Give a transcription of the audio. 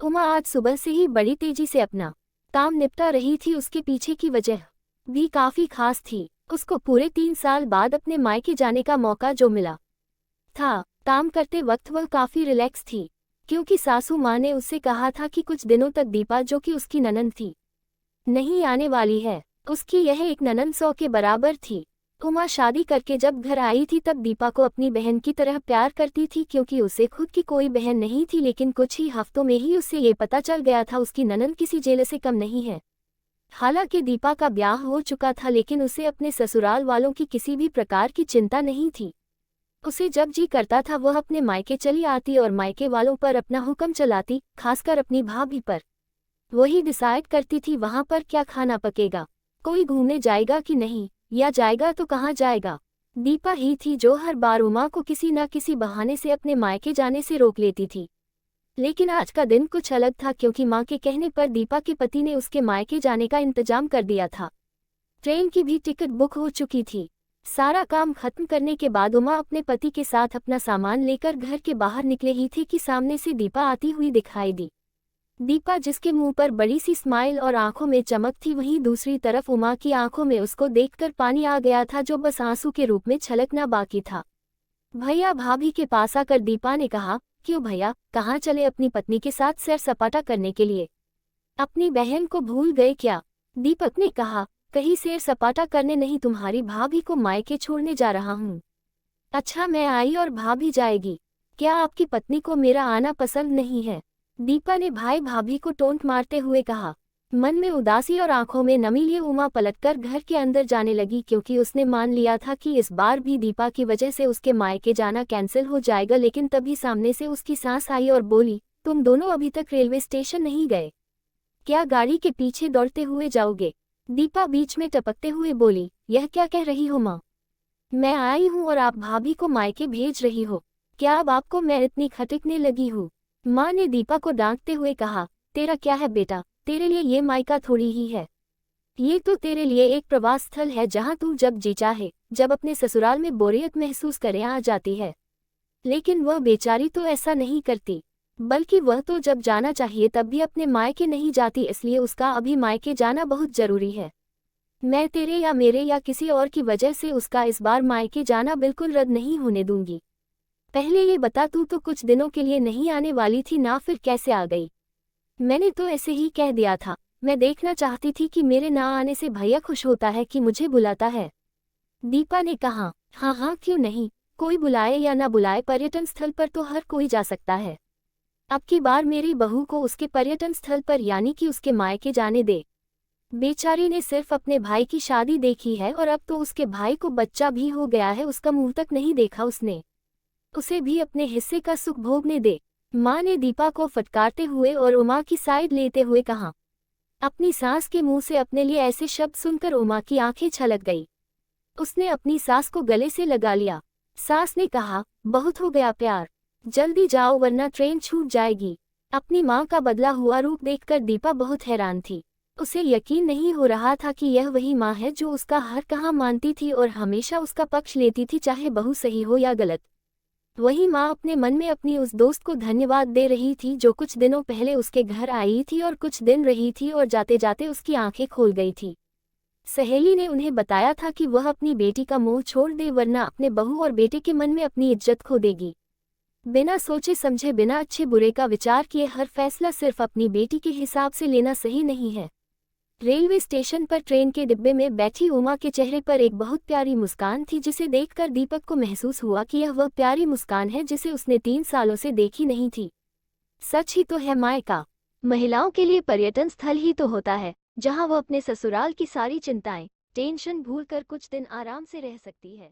उमा आज सुबह से ही बड़ी तेजी से अपना काम निपटा रही थी। उसके पीछे की वजह भी काफी खास थी। उसको पूरे 3 साल बाद अपने मायके जाने का मौका जो मिला था, काम करते वक्त वह काफी रिलैक्स थी, क्योंकि सासू माँ ने उससे कहा था कि कुछ दिनों तक दीपा, जो कि उसकी ननंद थी, नहीं आने वाली है। उसकी यह एक ननंद 100 के बराबर थी। उमा शादी करके जब घर आई थी तब दीपा को अपनी बहन की तरह प्यार करती थी, क्योंकि उसे खुद की कोई बहन नहीं थी। लेकिन कुछ ही हफ्तों में ही उससे ये पता चल गया था उसकी ननंद किसी जेल से कम नहीं है। हालांकि दीपा का ब्याह हो चुका था, लेकिन उसे अपने ससुराल वालों की किसी भी प्रकार की चिंता नहीं थी। उसे जब जी करता था वह अपने मायके चली आती और मायके वालों पर अपना हुक्म चलाती, खासकर अपनी भाभी पर। वही डिसाइड करती थी वहां पर क्या खाना पकेगा, कोई घूमने जाएगा कि नहीं, या जाएगा तो कहाँ जाएगा। दीपा ही थी जो हर बार उमा को किसी न किसी बहाने से अपने मायके जाने से रोक लेती थी। लेकिन आज का दिन कुछ अलग था, क्योंकि मां के कहने पर दीपा के पति ने उसके मायके जाने का इंतजाम कर दिया था। ट्रेन की भी टिकट बुक हो चुकी थी। सारा काम खत्म करने के बाद उमा अपने पति के साथ अपना सामान लेकर घर के बाहर निकले ही थी कि सामने से दीपा आती हुई दिखाई दी। दीपा, जिसके मुंह पर बड़ी सी स्माइल और आंखों में चमक थी, वहीं दूसरी तरफ उमा की आंखों में उसको देखकर पानी आ गया था, जो बस आंसू के रूप में छलकना बाकी था। भैया, भाभी के पास आकर दीपा ने कहा, क्यों भैया, कहाँ चले अपनी पत्नी के साथ सैर सपाटा करने के लिए? अपनी बहन को भूल गए क्या? दीपक ने कहा, कहीं सैर सपाटा करने नहीं, तुम्हारी भाभी को मायके छोड़ने जा रहा हूँ। अच्छा, मैं आई और भाभी जाएगी? क्या आपकी पत्नी को मेरा आना पसंद नहीं है? दीपा ने भाई भाभी को टोंट मारते हुए कहा। मन में उदासी और आंखों में नमी लिए उमा पलटकर घर के अंदर जाने लगी, क्योंकि उसने मान लिया था कि इस बार भी दीपा की वजह से उसके मायके जाना कैंसिल हो जाएगा। लेकिन तभी सामने से उसकी सास आई और बोली, तुम दोनों अभी तक रेलवे स्टेशन नहीं गए क्या? गाड़ी के पीछे दौड़ते हुए जाओगे? दीपा बीच में टपकते हुए बोली, यह क्या कह रही हो माँ? मैं आई हूँ और आप भाभी को मायके भेज रही हो? क्या अब आपको मैं इतनी खटकने लगी हूँ? माँ ने दीपा को डांटते हुए कहा, तेरा क्या है बेटा, तेरे लिए ये मायका थोड़ी ही है। ये तो तेरे लिए एक प्रवास स्थल है, जहाँ तू जब जी चाहे, जब अपने ससुराल में बोरियत महसूस करे आ जाती है। लेकिन वह बेचारी तो ऐसा नहीं करती, बल्कि वह तो जब जाना चाहिए तब भी अपने मायके नहीं जाती, इसलिए उसका अभी मायके जाना बहुत जरूरी है। मैं तेरे या मेरे या किसी और की वजह से उसका इस बार मायके जाना बिल्कुल रद्द नहीं होने दूंगी। पहले ये बता, तू तो कुछ दिनों के लिए नहीं आने वाली थी ना, फिर कैसे आ गई? मैंने तो ऐसे ही कह दिया था। मैं देखना चाहती थी कि मेरे ना आने से भैया खुश होता है कि मुझे बुलाता है। दीपा ने कहा, हाँ हाँ, क्यों नहीं, कोई बुलाए या ना बुलाए, पर्यटन स्थल पर तो हर कोई जा सकता है। अब की बार मेरी बहू को उसके पर्यटन स्थल पर, यानी कि उसके मायके जाने दे। बेचारी ने सिर्फ अपने भाई की शादी देखी है और अब तो उसके भाई को बच्चा भी हो गया है, उसका मुंह तक नहीं देखा उसने। उसे भी अपने हिस्से का सुख भोगने दे। माँ ने दीपा को फटकारते हुए और उमा की साइड लेते हुए कहा। अपनी सास के मुंह से अपने लिए ऐसे शब्द सुनकर उमा की आंखें छलक गई। उसने अपनी सास को गले से लगा लिया। सास ने कहा, बहुत हो गया प्यार, जल्दी जाओ वरना ट्रेन छूट जाएगी। अपनी माँ का बदला हुआ रूप देखकर दीपा बहुत हैरान थी। उसे यकीन नहीं हो रहा था कि यह वही माँ है जो उसका हर कहा मानती थी और हमेशा उसका पक्ष लेती थी, चाहे बहू सही हो या गलत। वही माँ अपने मन में अपनी उस दोस्त को धन्यवाद दे रही थी जो कुछ दिनों पहले उसके घर आई थी और कुछ दिन रही थी और जाते जाते उसकी आंखें खोल गई थी। सहेली ने उन्हें बताया था कि वह अपनी बेटी का मोह छोड़ दे, वरना अपने बहू और बेटे के मन में अपनी इज्जत खो देगी। बिना सोचे समझे, बिना अच्छे बुरे का विचार किए हर फैसला सिर्फ अपनी बेटी के हिसाब से लेना सही नहीं है। रेलवे स्टेशन पर ट्रेन के डिब्बे में बैठी उमा के चेहरे पर एक बहुत प्यारी मुस्कान थी, जिसे देखकर दीपक को महसूस हुआ कि यह वह प्यारी मुस्कान है जिसे उसने 3 सालों से देखी नहीं थी। सच ही तो है, मायका महिलाओं के लिए पर्यटन स्थल ही तो होता है, जहां वह अपने ससुराल की सारी चिंताएं, टेंशन भूलकर कुछ दिन आराम से रह सकती है।